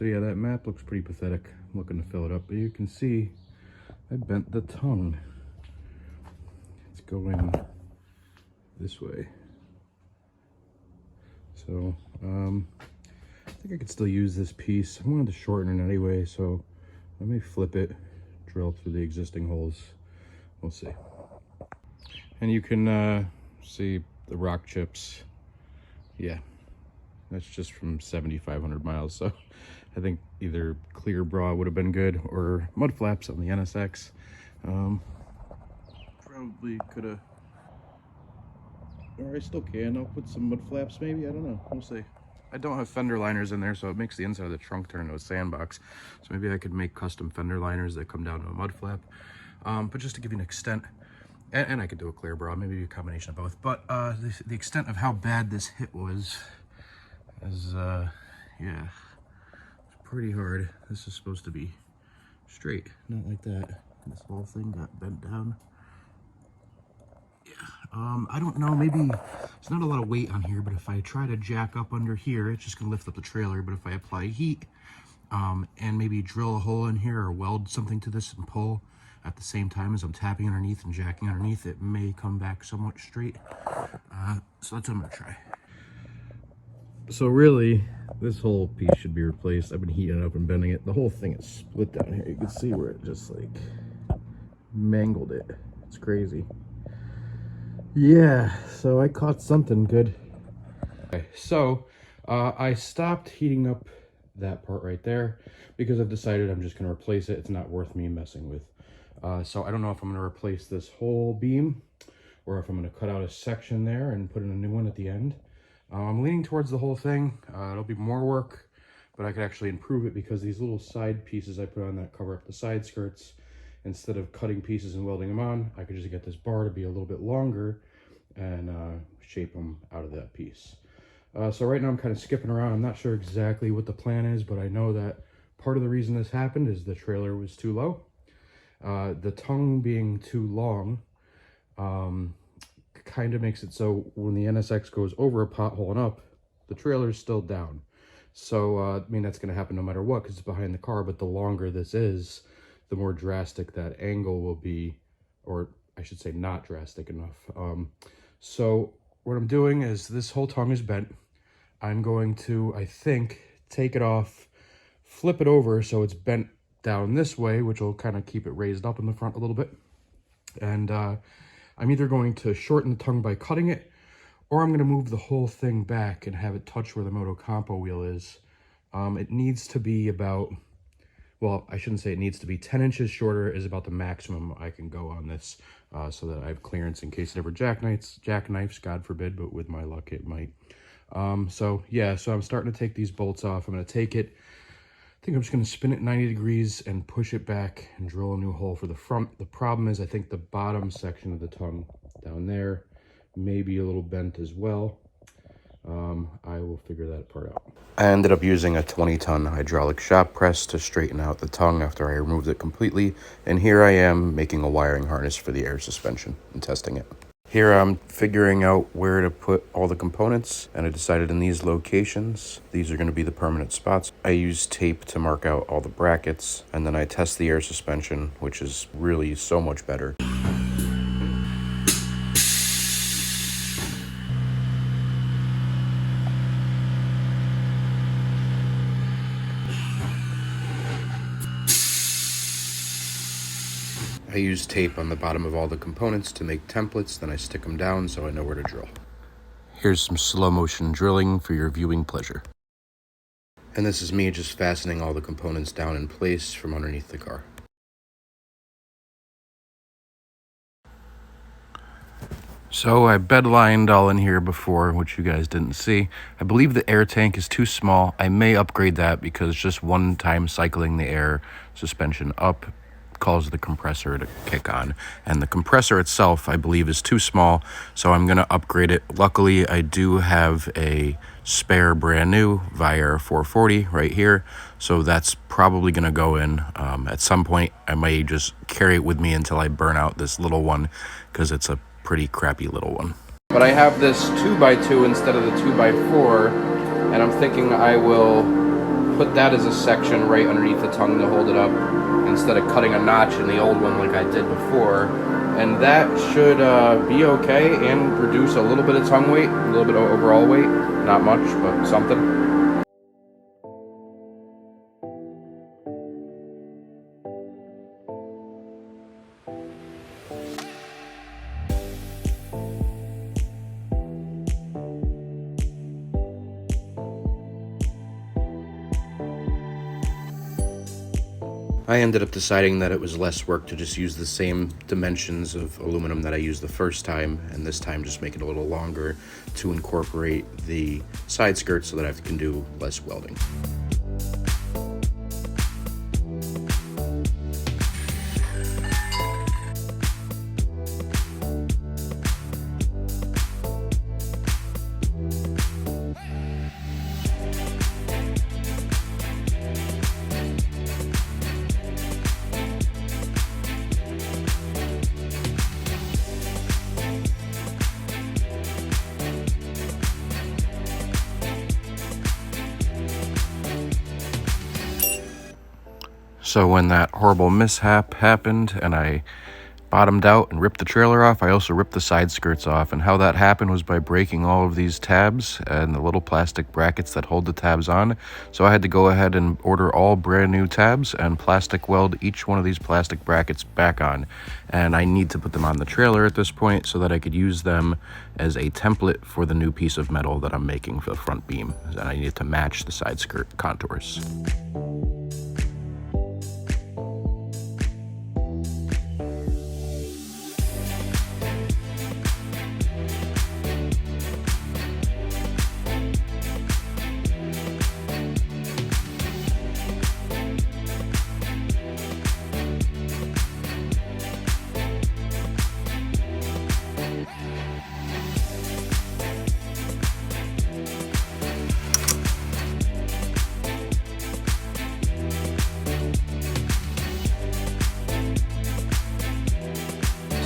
yeah, that map looks pretty pathetic. I'm looking to fill it up, but you can see I bent the tongue. It's going this way. So, I think I could still use this piece. I wanted to shorten it anyway, so I may flip it, drill through the existing holes. We'll see. And you can see the rock chips. Yeah, that's just from 7,500 miles. So I think either clear bra would have been good or mud flaps on the NSX. Probably could have, or I still can. I'll put some mud flaps maybe. I don't know. We'll see. I don't have fender liners in there, so it makes the inside of the trunk turn into a sandbox. So maybe I could make custom fender liners that come down to a mud flap. But just to give you an extent, and I could do a clear bra, maybe a combination of both. But the extent of how bad this hit was, yeah, it's pretty hard. This is supposed to be straight, not like that. This whole thing got bent down. I don't know, maybe there's not a lot of weight on here, but if I try to jack up under here, it's just gonna lift up the trailer. But if I apply heat and maybe drill a hole in here or weld something to this and pull at the same time as I'm tapping underneath and jacking underneath, it may come back somewhat straight. So that's what I'm gonna try. So really, this whole piece should be replaced. I've been heating it up and bending it. The whole thing is split down here. You can see where it just like mangled it. It's crazy. Yeah, so I caught something good. Okay, so I stopped heating up that part right there because I've decided I'm just going to replace it. It's not worth me messing with. So I don't know if I'm going to replace this whole beam or if I'm going to cut out a section there and put in a new one at the end. I'm leaning towards the whole thing. It'll be more work, but I could actually improve it because these little side pieces I put on that cover up the side skirts, instead of cutting pieces and welding them on, I could just get this bar to be a little bit longer and shape them out of that piece. So right now I'm kind of skipping around. I'm not sure exactly what the plan is, but I know that part of the reason this happened is the trailer was too low. The tongue being too long kind of makes it so when the NSX goes over a pothole and up, the trailer is still down. So, I mean, that's going to happen no matter what because it's behind the car, but the longer this is, the more drastic that angle will be, or I should say not drastic enough. So what I'm doing is this whole tongue is bent. I'm going to, I think, take it off, flip it over so it's bent down this way, which will kind of keep it raised up in the front a little bit. And I'm either going to shorten the tongue by cutting it, or I'm going to move the whole thing back and have it touch where the Moto Campo wheel is. It needs to be about, well, I shouldn't say it needs to be, 10 inches shorter is about the maximum I can go on this, so that I have clearance in case it ever jackknifes, God forbid, but with my luck it might. So yeah, so I'm starting to take these bolts off. I'm going to take it, I think I'm just going to spin it 90 degrees and push it back and drill a new hole for the front. The problem is I think the bottom section of the tongue down there may be a little bent as well. I will figure that part out. I ended up using a 20-ton hydraulic shop press to straighten out the tongue after I removed it completely. And here I am making a wiring harness for the air suspension and testing it. Here I'm figuring out where to put all the components, and I decided in these locations, these are going to be the permanent spots. I use tape to mark out all the brackets, and then I test the air suspension, which is really so much better. I use tape on the bottom of all the components to make templates, then I stick them down so I know where to drill. Here's some slow motion drilling for your viewing pleasure. And this is me just fastening all the components down in place from underneath the car. So I bedlined all in here before, which you guys didn't see. I believe the air tank is too small. I may upgrade that because just one time cycling the air suspension up causes the compressor to kick on, and the compressor itself I believe is too small, so I'm gonna upgrade it. Luckily I do have a spare brand new Viair 440 right here, so that's probably gonna go in. At some point I may just carry it with me until I burn out this little one because it's a pretty crappy little one. But I have this 2x2 instead of the 2x4, and I'm thinking I will put that as a section right underneath the tongue to hold it up instead of cutting a notch in the old one like I did before. And that should be okay and reduce a little bit of tongue weight, a little bit of overall weight. Not much, but something. I ended up deciding that it was less work to just use the same dimensions of aluminum that I used the first time, and this time just make it a little longer to incorporate the side skirts so that I can do less welding. So when that horrible mishap happened and I bottomed out and ripped the trailer off, I also ripped the side skirts off. And how that happened was by breaking all of these tabs and the little plastic brackets that hold the tabs on. So I had to go ahead and order all brand new tabs and plastic weld each one of these plastic brackets back on. And I need to put them on the trailer at this point so that I could use them as a template for the new piece of metal that I'm making for the front beam. And I needed to match the side skirt contours.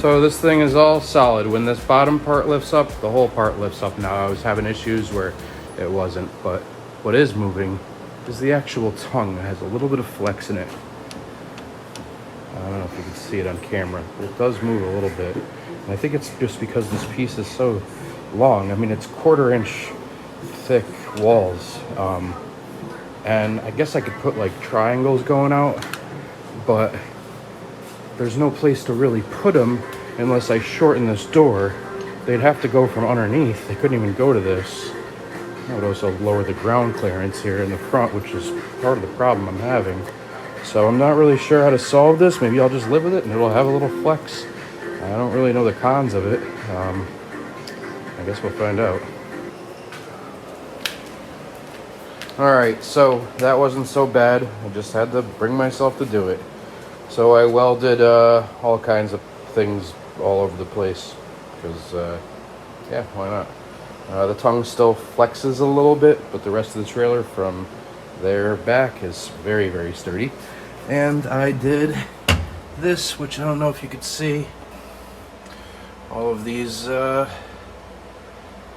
So this thing is all solid. When this bottom part lifts up, the whole part lifts up now. I was having issues where it wasn't, but what is moving is the actual tongue. It has a little bit of flex in it. I don't know if you can see it on camera, but it does move a little bit. And I think it's just because this piece is so long. I mean, it's 1/4 inch thick walls. And I guess I could put like triangles going out, but there's no place to really put them unless I shorten this door. They'd have to go from underneath. They couldn't even go to this. I would also lower the ground clearance here in the front, which is part of the problem I'm having. So I'm not really sure how to solve this. Maybe I'll just live with it and it'll have a little flex. I don't really know the cons of it. I guess we'll find out. All right, so that wasn't so bad. I just had to bring myself to do it. So I welded all kinds of things all over the place because, yeah, why not? The tongue still flexes a little bit, but the rest of the trailer from there back is very, very sturdy. And I did this, which I don't know if you could see. All of these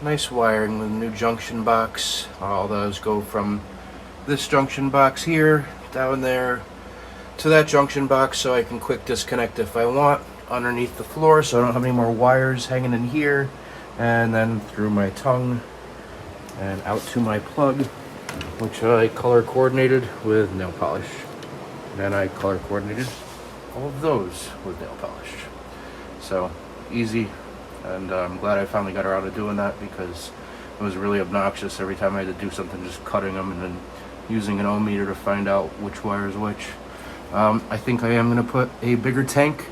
nice wiring with a new junction box. All those go from this junction box here, down there, to that junction box so I can quick disconnect if I want underneath the floor so I don't have any more wires hanging in here, and then through my tongue and out to my plug, which I color coordinated with nail polish. And I color coordinated all of those with nail polish. So easy, and I'm glad I finally got around to doing that because it was really obnoxious every time I had to do something, just cutting them and then using an ohm meter to find out which wire is which. I think I am going to put a bigger tank.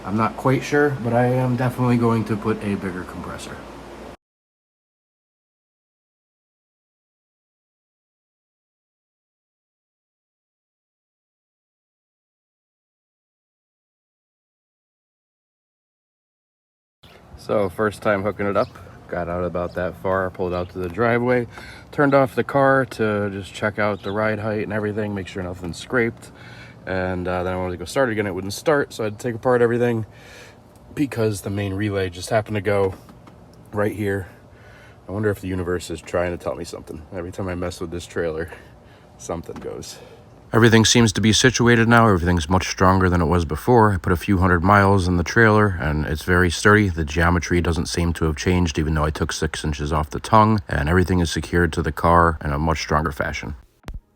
I'm not quite sure, but I am definitely going to put a bigger compressor. So first time hooking it up, got out about that far, pulled out to the driveway, turned off the car to just check out the ride height and everything, make sure nothing's scraped. And then I wanted to go start it again. It wouldn't start, so I had to take apart everything because the main relay just happened to go right here. I wonder if the universe is trying to tell me something every time I mess with this trailer. something goes. Everything seems to be situated now. Everything's much stronger than it was before. I put a few 100 miles in the trailer and it's very sturdy. The geometry doesn't seem to have changed even though I took 6 inches off the tongue, and everything is secured to the car in a much stronger fashion.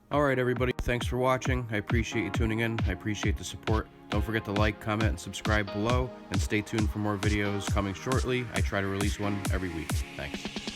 All right, everybody, thanks for watching. I appreciate you tuning in. I appreciate the support. Don't forget to like, comment, and subscribe below, and stay tuned for more videos coming shortly. I try to release one every week. Thanks.